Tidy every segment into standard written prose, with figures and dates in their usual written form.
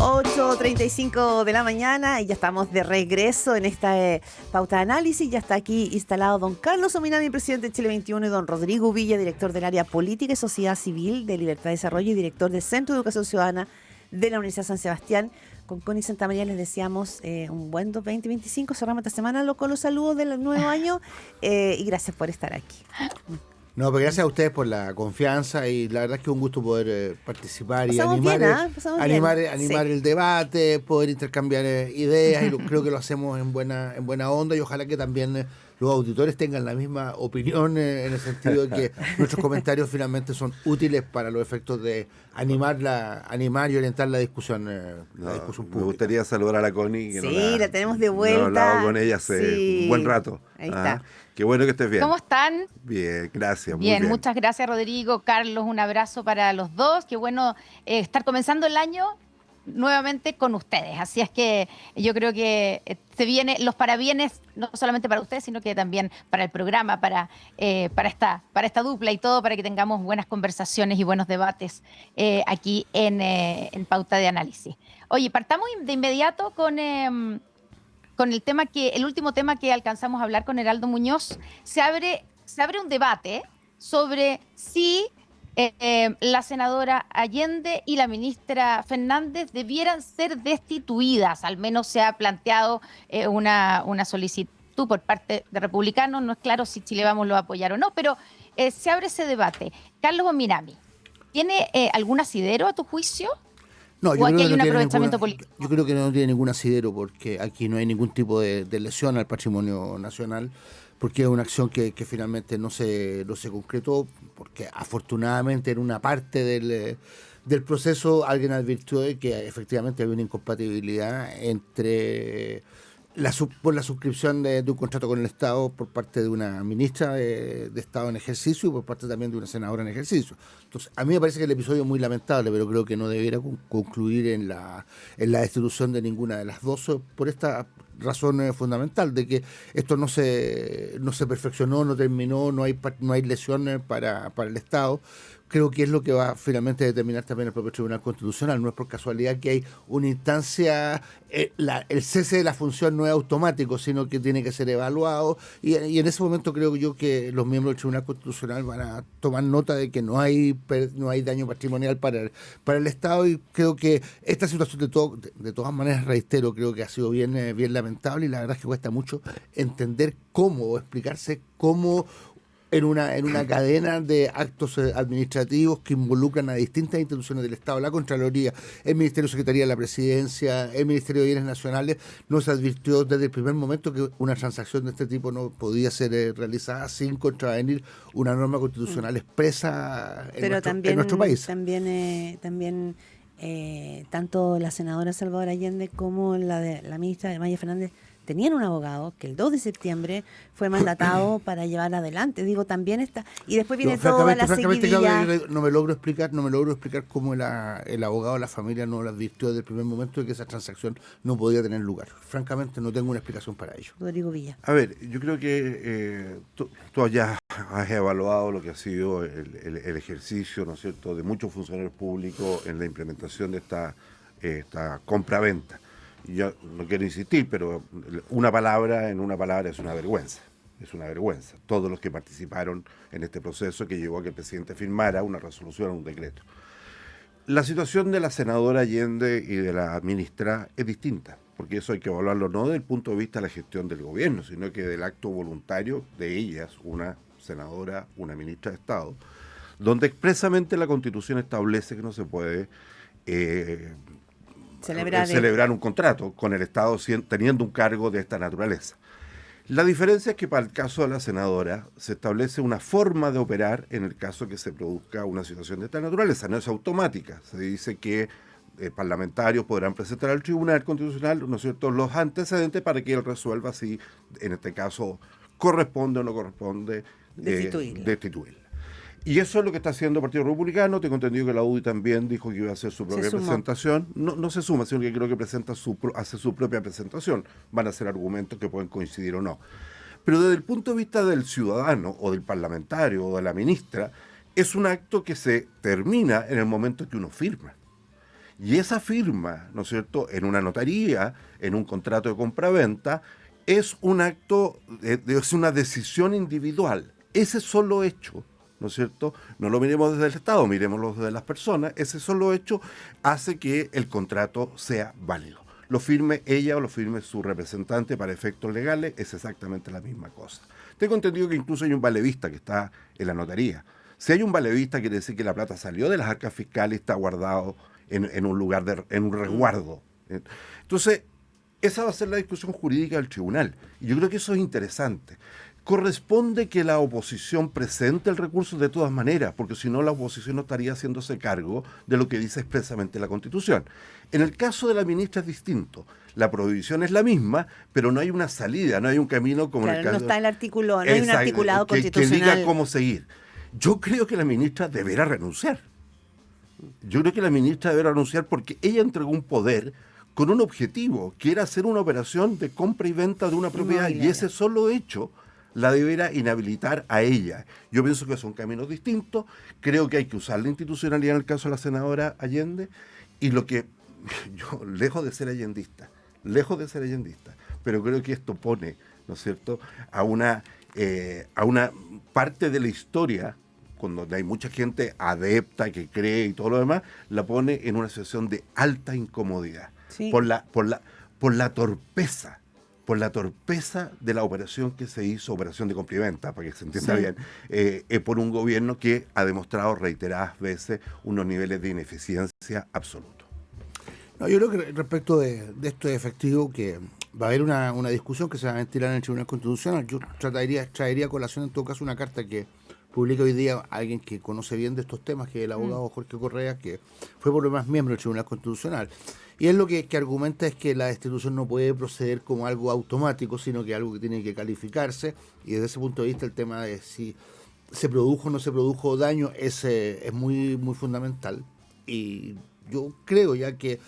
8:35 de la mañana y ya estamos de regreso en esta pauta de análisis. Ya está aquí instalado don Carlos Ominami, presidente de Chile 21, y don Rodrigo Villa, director del área Política y Sociedad Civil de Libertad y Desarrollo y director del Centro de Educación Ciudadana de la Universidad San Sebastián. Con Connie Santamaría les deseamos un buen 2025. Cerramos esta semana con los saludos del nuevo año y gracias por estar aquí. No, pero gracias a ustedes por la confianza y la verdad es que es un gusto poder participar y animar el debate, poder intercambiar ideas y creo que lo hacemos en buena onda y ojalá que también los auditores tengan la misma opinión en el sentido de que nuestros comentarios finalmente son útiles para los efectos de animar y orientar la discusión pública. Me gustaría saludar a la Connie. Que la tenemos de vuelta. No he hablado con ella hace un buen rato. Ahí está. Qué bueno que estés bien. ¿Cómo están? Bien, gracias. Muy Bien, muchas gracias, Rodrigo, Carlos, un abrazo para los dos. Qué bueno estar comenzando el año nuevamente con ustedes. Así es que yo creo que se vienen los parabienes, no solamente para ustedes, sino que también para el programa, para esta dupla y todo, para que tengamos buenas conversaciones y buenos debates aquí en Pauta de Análisis. Oye, partamos de inmediato con el último tema que alcanzamos a hablar con Heraldo Muñoz. Se abre un debate sobre si la senadora Allende y la ministra Fernández debieran ser destituidas. Al menos se ha planteado una solicitud por parte de republicanos. No es claro si Chile Vamos lo va a apoyar o no, pero se abre ese debate. Carlos Ominami, ¿tiene algún asidero a tu juicio? No, ¿O aquí hay un aprovechamiento político? Yo creo que no tiene ningún asidero porque aquí no hay ningún tipo de lesión al patrimonio nacional, porque es una acción que finalmente no se concretó, porque afortunadamente en una parte del proceso alguien advirtió de que efectivamente había una incompatibilidad entre por la suscripción de un contrato con el Estado por parte de una ministra de Estado en ejercicio y por parte también de una senadora en ejercicio. Entonces, a mí me parece que el episodio es muy lamentable, pero creo que no debiera concluir en la destitución de ninguna de las dos por esta razón fundamental de que esto no se perfeccionó, no terminó, no hay lesiones para el Estado. Creo que es lo que va finalmente a determinar también el propio Tribunal Constitucional. No es por casualidad que hay una instancia, el cese de la función no es automático, sino que tiene que ser evaluado y en ese momento creo yo que los miembros del Tribunal Constitucional van a tomar nota de que no hay daño patrimonial para el Estado y creo que esta situación de todas maneras, reitero, creo que ha sido bien lamentable y la verdad es que cuesta mucho entender cómo explicarse cómo en una cadena de actos administrativos que involucran a distintas instituciones del Estado, la Contraloría, el Ministerio de Secretaría de la Presidencia, el Ministerio de Bienes Nacionales, nos advirtió desde el primer momento que una transacción de este tipo no podía ser realizada sin contravenir una norma constitucional expresa en nuestro país. También tanto la senadora Salvador Allende como la ministra Maya Fernández tenían un abogado que el 2 de septiembre fue mandatado para llevar adelante. Digo, también está. Y después viene toda la seguidilla. No me logro explicar cómo el abogado de la familia no lo advirtió desde el primer momento de que esa transacción no podía tener lugar. Francamente, no tengo una explicación para ello. Rodrigo Villa. A ver, yo creo que tú ya has evaluado lo que ha sido el ejercicio, ¿no es cierto?, de muchos funcionarios públicos en la implementación de esta compra-venta. Yo no quiero insistir, pero en una palabra es una vergüenza. Es una vergüenza. Todos los que participaron en este proceso que llevó a que el presidente firmara una resolución o un decreto. La situación de la senadora Allende y de la ministra es distinta, porque eso hay que evaluarlo no desde el punto de vista de la gestión del gobierno, sino que del acto voluntario de ellas, una senadora, una ministra de Estado, donde expresamente la Constitución establece que no se puede celebrar un contrato con el Estado teniendo un cargo de esta naturaleza. La diferencia es que para el caso de la senadora se establece una forma de operar en el caso que se produzca una situación de esta naturaleza. No es automática. Se dice que parlamentarios podrán presentar al Tribunal Constitucional, ¿no es cierto?, los antecedentes para que él resuelva si en este caso corresponde o no corresponde destituirla. Y eso es lo que está haciendo el Partido Republicano. Tengo entendido que la UDI también dijo que iba a hacer su propia presentación. No se suma, sino que creo que hace su propia presentación. Van a ser argumentos que pueden coincidir o no. Pero desde el punto de vista del ciudadano o del parlamentario o de la ministra, es un acto que se termina en el momento que uno firma. Y esa firma, ¿no es cierto?, en una notaría, en un contrato de compraventa, es un acto, es una decisión individual. Ese solo hecho, ¿no es cierto?, no lo miremos desde el Estado, miremoslo desde las personas, ese solo hecho hace que el contrato sea válido. Lo firme ella o lo firme su representante para efectos legales, es exactamente la misma cosa. Tengo entendido que incluso hay un valevista que está en la notaría. Si hay un valevista, quiere decir que la plata salió de las arcas fiscales y está guardado en un lugar, en un resguardo. Entonces, esa va a ser la discusión jurídica del tribunal. Y yo creo que eso es interesante. Corresponde que la oposición presente el recurso de todas maneras, porque si no la oposición no estaría haciéndose cargo de lo que dice expresamente la Constitución. En el caso de la ministra es distinto. La prohibición es la misma, pero no hay una salida, no hay un camino como claro, en el caso... no está el artículo, no hay un articulado constitucional. Que diga cómo seguir. Yo creo que la ministra deberá renunciar. Yo creo que la ministra deberá renunciar porque ella entregó un poder con un objetivo, que era hacer una operación de compra y venta de una propiedad, y ese solo hecho la deberá inhabilitar a ella. Yo pienso que son caminos distintos, creo que hay que usar la institucionalidad en el caso de la senadora Allende, y lo que yo, lejos de ser allendista, pero creo que esto pone, ¿no es cierto?, a una parte de la historia, cuando hay mucha gente adepta que cree y todo lo demás, la pone en una situación de alta incomodidad, sí, por la torpeza de la operación que se hizo, operación de compra-y-venta, para que se entienda sí, bien, por un gobierno que ha demostrado reiteradas veces unos niveles de ineficiencia absolutos. No, yo creo que respecto de esto es efectivo que va a haber una discusión que se va a ventilar en el Tribunal Constitucional. Yo traería a colación en todo caso una carta que publica hoy día alguien que conoce bien de estos temas, que es el abogado Jorge Correa, que fue por lo más miembro del Tribunal Constitucional. Y él lo que argumenta es que la destitución no puede proceder como algo automático, sino que algo que tiene que calificarse, y desde ese punto de vista el tema de si se produjo o no se produjo daño es muy, muy fundamental. Y yo creo ya que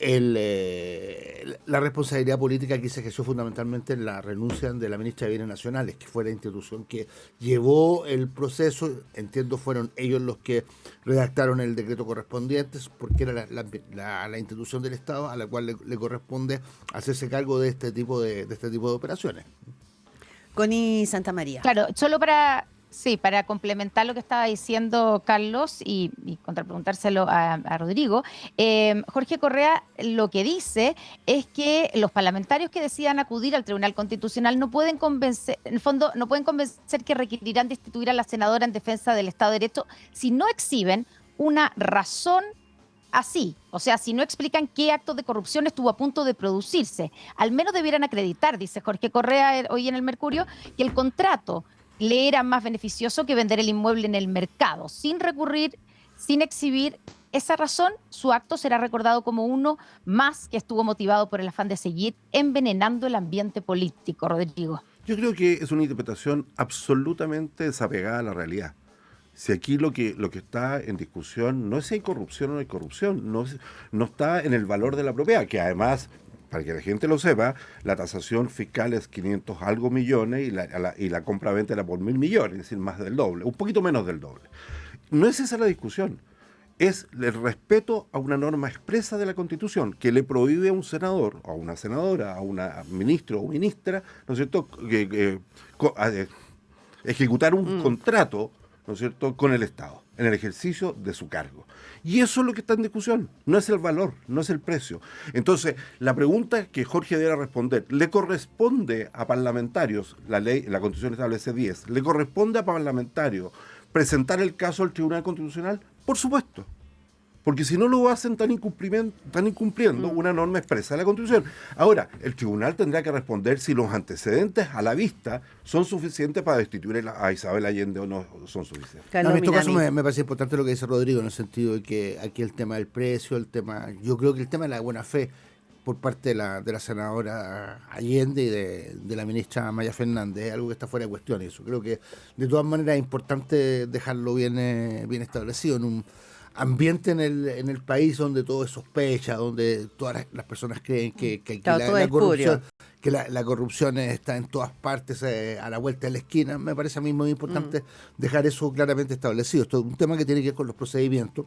la responsabilidad política aquí se ejerció fundamentalmente en la renuncia de la ministra de Bienes Nacionales, que fue la institución que llevó el proceso. Entiendo fueron ellos los que redactaron el decreto correspondiente, porque era la institución del Estado a la cual le corresponde hacerse cargo de este tipo de operaciones. Connie Santamaría. Claro, solo para complementar lo que estaba diciendo Carlos y contrapreguntárselo a Rodrigo, Jorge Correa lo que dice es que los parlamentarios que decidan acudir al Tribunal Constitucional no pueden convencer que requerirán destituir a la senadora en defensa del Estado de Derecho si no exhiben una razón así, o sea, si no explican qué acto de corrupción estuvo a punto de producirse. Al menos debieran acreditar, dice Jorge Correa hoy en el Mercurio, que el contrato le era más beneficioso que vender el inmueble en el mercado. Sin recurrir, sin exhibir esa razón, su acto será recordado como uno más que estuvo motivado por el afán de seguir envenenando el ambiente político. Rodrigo. Yo creo que es una interpretación absolutamente desapegada a la realidad. Si aquí lo que está en discusión no es si hay corrupción o no hay corrupción, no está en el valor de la propiedad, que además, para que la gente lo sepa, la tasación fiscal es 500 algo millones y la compra-venta era por 1.000 millones, es decir, más del doble, un poquito menos del doble. No es esa la discusión, es el respeto a una norma expresa de la Constitución que le prohíbe a un senador, a una senadora, a una ministro o ministra, ¿no es cierto?, ejecutar un contrato, ¿no es cierto?, con el Estado, en el ejercicio de su cargo. Y eso es lo que está en discusión, no es el valor, no es el precio. Entonces, la pregunta que Jorge debe responder, ¿le corresponde a parlamentarios, la Constitución establece 10, ¿le corresponde a parlamentarios presentar el caso al Tribunal Constitucional? Por supuesto. Porque si no lo hacen, están incumpliendo una norma expresa de la Constitución. Ahora, el tribunal tendrá que responder si los antecedentes a la vista son suficientes para destituir a Isabel Allende o no son suficientes. No, en este caso me parece importante lo que dice Rodrigo, en el sentido de que aquí el tema del precio, yo creo que el tema de la buena fe por parte de la senadora Allende y de la ministra Maya Fernández es algo que está fuera de cuestión. Eso creo que de todas maneras es importante dejarlo bien establecido en un ambiente en el país donde todo es sospecha, donde todas las personas creen que la corrupción está en todas partes, a la vuelta de la esquina. Me parece a mí muy importante dejar eso claramente establecido. Esto es un tema que tiene que ver con los procedimientos.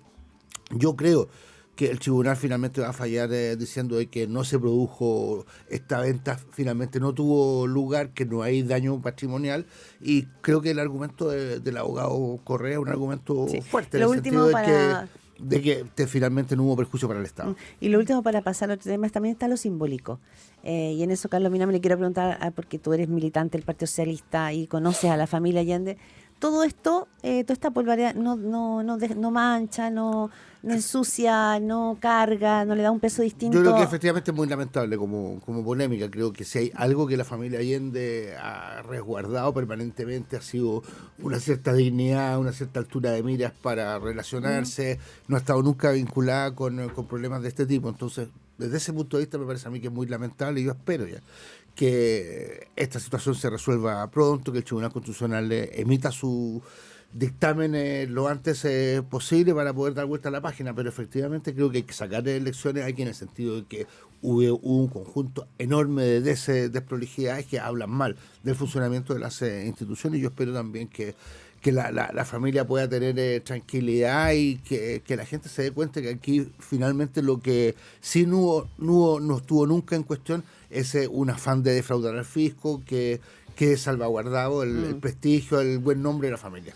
Yo creo que el tribunal finalmente va a fallar diciendo de que no se produjo esta venta, finalmente no tuvo lugar, que no hay daño patrimonial, y creo que el argumento del abogado Correa es un argumento fuerte, Lo en el último sentido de que finalmente no hubo perjuicio para el Estado. Y lo último, para pasar a otro tema, también está lo simbólico. Y en eso, Carlos Mina, me le quiero preguntar, porque tú eres militante del Partido Socialista y conoces a la familia Allende. Todo esto, toda esta polvareda no mancha, no ensucia, no carga, no le da un peso distinto. Yo creo que efectivamente es muy lamentable como polémica. Creo que si hay algo que la familia Allende ha resguardado permanentemente ha sido una cierta dignidad, una cierta altura de miras para relacionarse. No ha estado nunca vinculada con problemas de este tipo. Entonces, desde ese punto de vista me parece a mí que es muy lamentable, y yo espero ya que esta situación se resuelva pronto, que el Tribunal Constitucional emita su dictamen lo antes posible para poder dar vuelta a la página, pero efectivamente creo que hay que sacar elecciones aquí, en el sentido de que hubo un conjunto enorme de desprolijidades que hablan mal del funcionamiento de las instituciones, y yo espero también que la familia pueda tener tranquilidad, y que la gente se dé cuenta que aquí finalmente lo que sí no estuvo nunca en cuestión es un afán de defraudar al fisco, que salvaguardado el prestigio, el buen nombre de la familia.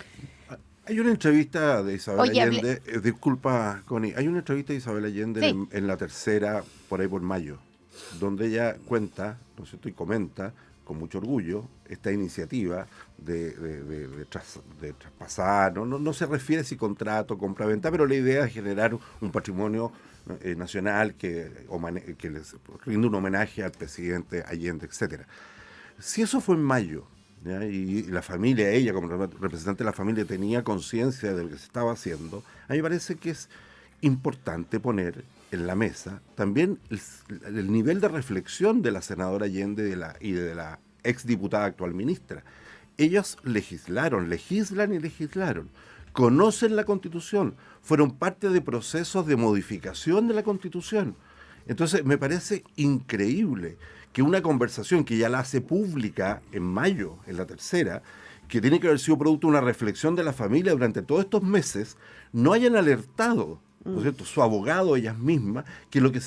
Hay una entrevista de Isabel Oye, Allende, disculpa, Connie, hay una entrevista de Isabel Allende Sí. en la tercera, por ahí por mayo, donde ella cuenta, ¿no es cierto?, y comenta con mucho orgullo esta iniciativa de traspasar, no se refiere si contrato, compra-venta, pero la idea es generar un patrimonio nacional que les rinde un homenaje al presidente Allende, etcétera. Si eso fue en mayo, ¿ya?, y la familia, ella como representante de la familia, tenía conciencia de lo que se estaba haciendo, a mí me parece que es importante poner en la mesa también el nivel de reflexión de la senadora Allende y de la exdiputada actual ministra. Ellas legislan y legislaron, conocen la Constitución, fueron parte de procesos de modificación de la Constitución. Entonces me parece increíble que una conversación que ya la hace pública en mayo, en la tercera, que tiene que haber sido producto de una reflexión de la familia durante todos estos meses, no hayan alertado, ¿no es cierto?, su abogado, ellas mismas, que lo que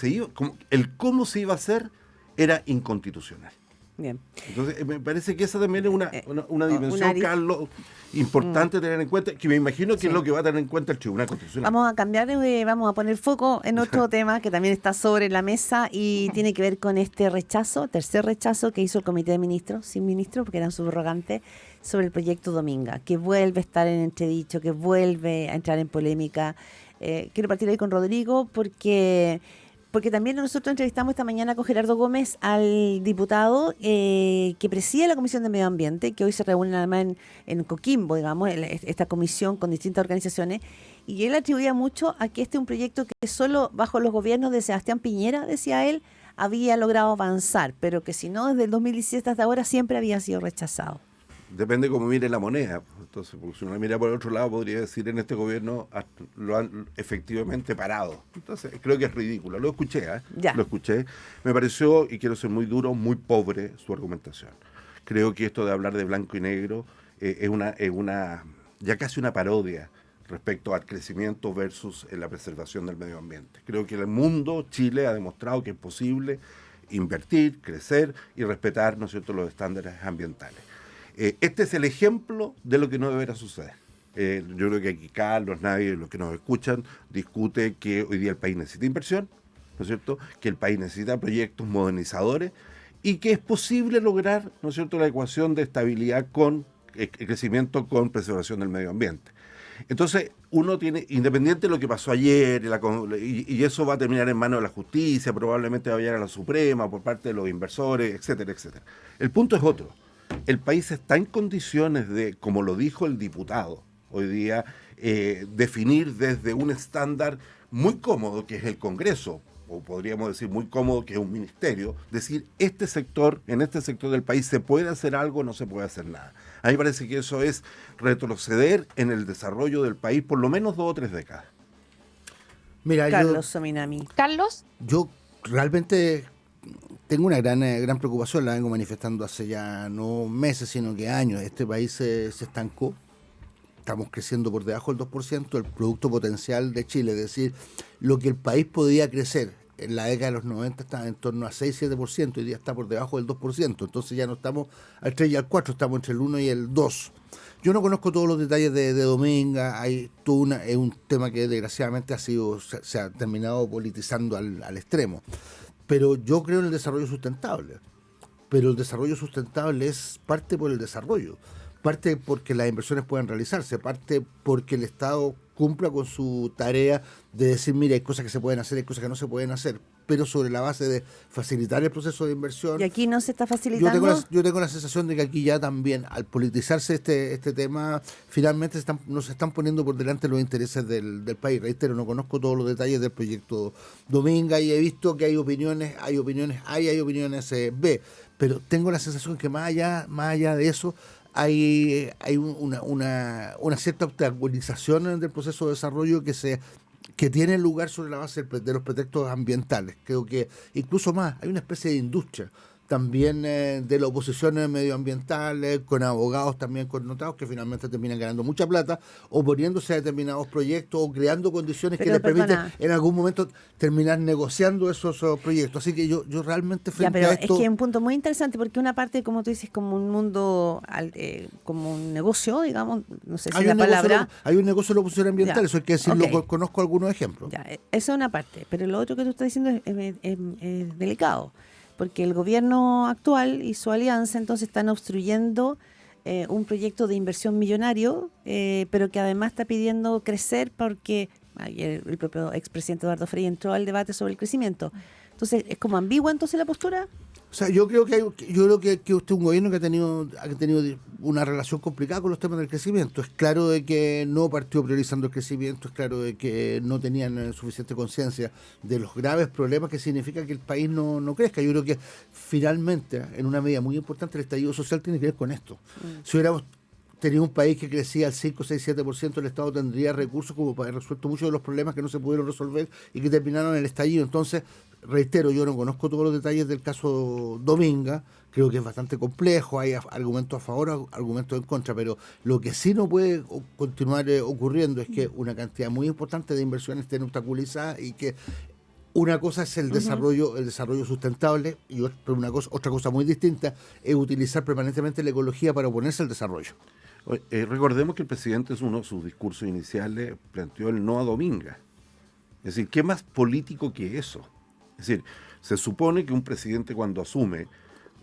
cómo se iba a hacer era inconstitucional. Bien. Entonces, me parece que esa también es una dimensión, Carlos, importante tener en cuenta, que me imagino que es lo que va a tener en cuenta el Tribunal Constitucional. Vamos a cambiar, vamos a poner foco en otro tema que también está sobre la mesa y tiene que ver con este tercer rechazo que hizo el Comité de Ministros, sin ministro, porque eran subrogantes, sobre el proyecto Dominga, que vuelve a estar en entredicho, que vuelve a entrar en polémica. Quiero partir ahí con Rodrigo porque también nosotros entrevistamos esta mañana con Gerardo Gómez al diputado que preside la Comisión de Medio Ambiente, que hoy se reúne además en Coquimbo, digamos, esta comisión con distintas organizaciones, y él atribuía mucho a que este es un proyecto que solo bajo los gobiernos de Sebastián Piñera, decía él, había logrado avanzar, pero que si no, desde el 2017 hasta ahora siempre había sido rechazado. Depende cómo mire la moneda. Entonces, porque si uno la mira por el otro lado, podría decir, en este gobierno lo han efectivamente parado. Entonces, creo que es ridículo. Lo escuché, Lo escuché. Me pareció, y quiero ser muy duro, muy pobre su argumentación. Creo que esto de hablar de blanco y negro es una ya casi una parodia respecto al crecimiento versus la preservación del medio ambiente. Creo que el mundo, Chile, ha demostrado que es posible invertir, crecer y respetar, ¿no es cierto?, los estándares ambientales. Este es el ejemplo de lo que no deberá suceder. Yo creo que aquí Carlos, nadie, los que nos escuchan, discute que hoy día el país necesita inversión, ¿no es cierto?, que el país necesita proyectos modernizadores y que es posible lograr, ¿no es cierto?, la ecuación de estabilidad con crecimiento con preservación del medio ambiente. Entonces, uno tiene, independiente de lo que pasó ayer, y eso va a terminar en manos de la justicia, probablemente va a llegar a la Suprema por parte de los inversores, etcétera, etcétera. El punto es otro. El país está en condiciones de, como lo dijo el diputado hoy día, definir desde un estándar muy cómodo, que es el Congreso, o podríamos decir muy cómodo, que es un ministerio, decir, en este sector del país se puede hacer algo, no se puede hacer nada. A mí me parece que eso es retroceder en el desarrollo del país por lo menos 2 o 3 décadas. Mira, Carlos Sominami. Carlos. Yo realmente tengo una gran preocupación, la vengo manifestando hace ya no meses, sino que años. Este país se estancó. estamos creciendo por debajo del 2%, el producto potencial de Chile, es decir, lo que el país podía crecer en la década de los 90 estaba en torno a 6-7%, hoy día está por debajo del 2%, entonces ya no estamos al 3 y al 4, estamos entre el 1 y el 2. Yo no conozco todos los detalles de Dominga, es un tema que desgraciadamente se ha terminado politizando al extremo, pero yo creo en el desarrollo sustentable, pero el desarrollo sustentable es parte por el desarrollo, parte porque las inversiones puedan realizarse, parte porque el Estado cumpla con su tarea de decir, mira, hay cosas que se pueden hacer, hay cosas que no se pueden hacer, pero sobre la base de facilitar el proceso de inversión. ¿Y aquí no se está facilitando? Yo tengo la sensación de que aquí ya también, al politizarse este tema, finalmente nos están poniendo por delante los intereses del país. Reitero, no conozco todos los detalles del proyecto Dominga y he visto que hay opiniones A y opiniones B, pero tengo la sensación que más allá de eso, hay una cierta obstaculización del proceso de desarrollo que tiene lugar sobre la base de los pretextos ambientales. Creo que incluso más, hay una especie de industria también de la oposición medioambiental, con abogados también connotados que finalmente terminan ganando mucha plata, oponiéndose a determinados proyectos o creando condiciones que les permiten en algún momento terminar negociando esos proyectos. Así que yo realmente frente a esto... Es que es un punto muy interesante porque una parte, como tú dices, como un mundo, como un negocio, digamos, no sé si la palabra... Hay un negocio de la oposición ambiental, eso hay que decirlo, okay. Conozco algunos ejemplos. Ya, esa es una parte, pero lo otro que tú estás diciendo es delicado. Porque el gobierno actual y su alianza entonces están obstruyendo un proyecto de inversión millonario, pero que además está pidiendo crecer porque ayer el propio expresidente Eduardo Frei entró al debate sobre el crecimiento. Entonces, ¿es como ambigua entonces la postura? O sea, yo creo que usted es un gobierno que ha tenido una relación complicada con los temas del crecimiento. Es claro de que no partió priorizando el crecimiento, es claro de que no tenían suficiente conciencia de los graves problemas que significa que el país no crezca. Yo creo que finalmente, en una medida muy importante, el estallido social tiene que ver con esto. Si hubiéramos tenido un país que crecía al 5, 6, 7%, el Estado tendría recursos como para haber resuelto muchos de los problemas que no se pudieron resolver y que terminaron en el estallido. Entonces, reitero, yo no conozco todos los detalles del caso Dominga, creo que es bastante complejo, hay argumentos a favor, argumentos en contra, pero lo que sí no puede continuar ocurriendo es que una cantidad muy importante de inversiones estén obstaculizadas y que una cosa es el desarrollo sustentable y otra cosa muy distinta es utilizar permanentemente la ecología para oponerse al desarrollo. Recordemos que el presidente en uno de sus discursos iniciales planteó el no a Dominga. Es decir, ¿qué más político que eso? Es decir, se supone que un presidente cuando asume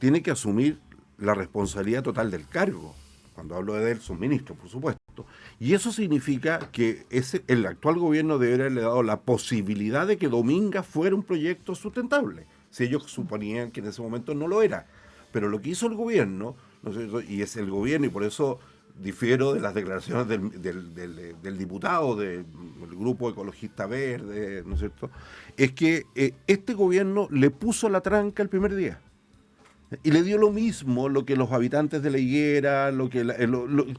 tiene que asumir la responsabilidad total del cargo. Cuando hablo de él, sus ministros, por supuesto. Y eso significa que el actual gobierno debería haberle dado la posibilidad de que Dominga fuera un proyecto sustentable, si ellos suponían que en ese momento no lo era. Pero lo que hizo el gobierno, ¿no es cierto? Y es el gobierno, y por eso difiero de las declaraciones del diputado del grupo ecologista verde, ¿no es cierto?, es que este gobierno le puso la tranca el primer día. Y le dio lo mismo lo que los habitantes de La Higuera,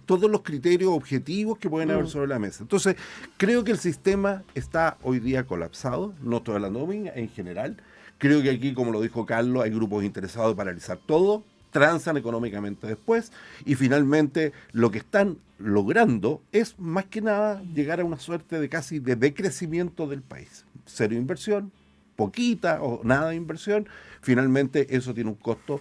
todos los criterios objetivos que pueden haber sobre la mesa. Entonces, creo que el sistema está hoy día colapsado, no estoy hablando de Dominga, en general. Creo que aquí, como lo dijo Carlos, hay grupos interesados en paralizar todo, transan económicamente después, y finalmente lo que están logrando es más que nada llegar a una suerte de casi de decrecimiento del país. Cero inversión, poquita o nada de inversión, finalmente eso tiene un costo.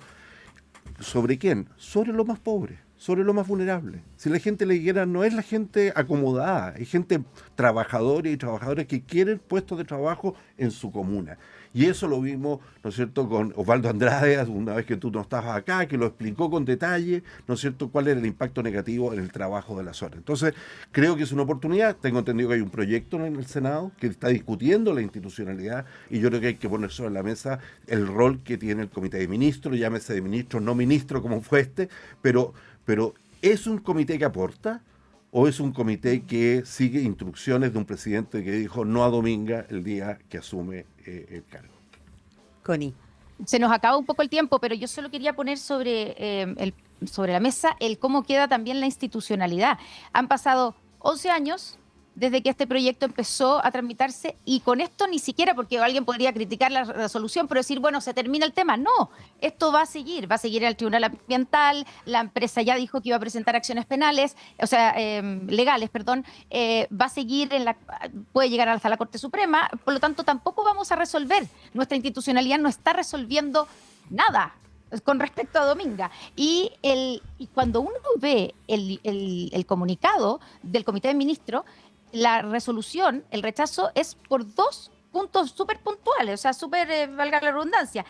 ¿Sobre quién? Sobre los más pobres, sobre los más vulnerables. Si la gente le quiera, no es la gente acomodada, hay gente trabajadora y trabajadores que quieren puestos de trabajo en su comuna. Y eso lo vimos, ¿no es cierto?, con Osvaldo Andrade, una vez que tú no estabas acá, que lo explicó con detalle, ¿no es cierto?, cuál era el impacto negativo en el trabajo de la zona. Entonces, creo que es una oportunidad. Tengo entendido que hay un proyecto en el Senado que está discutiendo la institucionalidad y yo creo que hay que poner sobre la mesa el rol que tiene el Comité de Ministros, llámese de ministro, no ministro, como fue pero ¿es un comité que aporta? ¿O es un comité que sigue instrucciones de un presidente que dijo no a Dominga el día que asume el cargo? Connie. Se nos acaba un poco el tiempo, pero yo solo quería poner sobre la mesa el cómo queda también la institucionalidad. Han pasado 11 años desde que este proyecto empezó a tramitarse, y con esto ni siquiera, porque alguien podría criticar la resolución, pero decir, bueno, se termina el tema. No, esto va a seguir en el Tribunal Ambiental, la empresa ya dijo que iba a presentar acciones penales, o sea, legales, perdón, va a seguir puede llegar hasta la Corte Suprema, por lo tanto tampoco vamos a resolver. Nuestra institucionalidad no está resolviendo nada con respecto a Dominga. Y cuando uno ve el comunicado del Comité de Ministros, la resolución, el rechazo, es por 2 puntos súper puntuales, o sea, súper, valga la redundancia.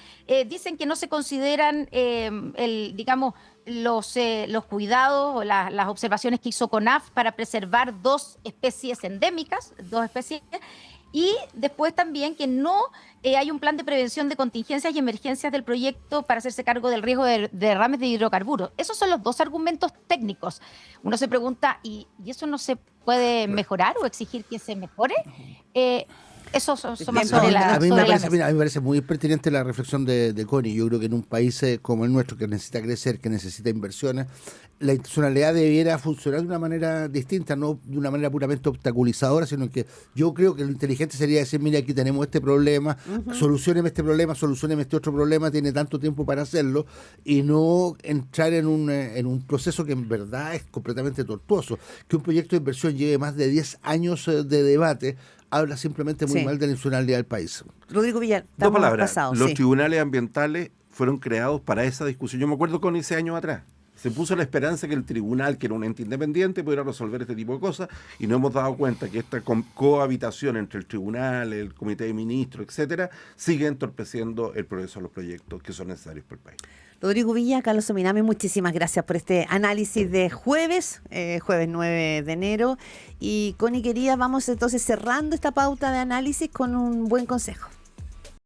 Dicen que no se consideran, digamos, los cuidados o las observaciones que hizo CONAF para preservar 2 especies endémicas, 2 especies, y después también que no hay un plan de prevención de contingencias y emergencias del proyecto para hacerse cargo del riesgo de derrames de hidrocarburos. Esos son los 2 argumentos técnicos. Uno se pregunta, ¿y eso no se puede mejorar o exigir que se mejore? Eso son más sobre la a mí me mesa. parece muy pertinente la reflexión de Connie. Yo creo que en un país como el nuestro, que necesita crecer, que necesita inversiones, la institucionalidad debiera funcionar de una manera distinta, no de una manera puramente obstaculizadora, sino que yo creo que lo inteligente sería decir, mira, aquí tenemos este problema, solucioneme este problema, solucioneme este otro problema, tiene tanto tiempo para hacerlo, y no entrar en un proceso que en verdad es completamente tortuoso. Que un proyecto de inversión lleve más de 10 años de debate habla simplemente muy mal de la institucionalidad del país. Rodrigo Villar, 2 palabras. pasados, Los sí. tribunales ambientales fueron creados para esa discusión. Yo me acuerdo con ese años atrás. Se puso la esperanza que el tribunal, que era un ente independiente, pudiera resolver este tipo de cosas, y nos hemos dado cuenta que esta cohabitación entre el tribunal, el comité de ministros, etcétera, sigue entorpeciendo el progreso de los proyectos que son necesarios para el país. Rodrigo Villa, Carlos Ominami, muchísimas gracias por este análisis de jueves 9 de enero. Y Connie, querida, vamos entonces cerrando esta pauta de análisis con un buen consejo.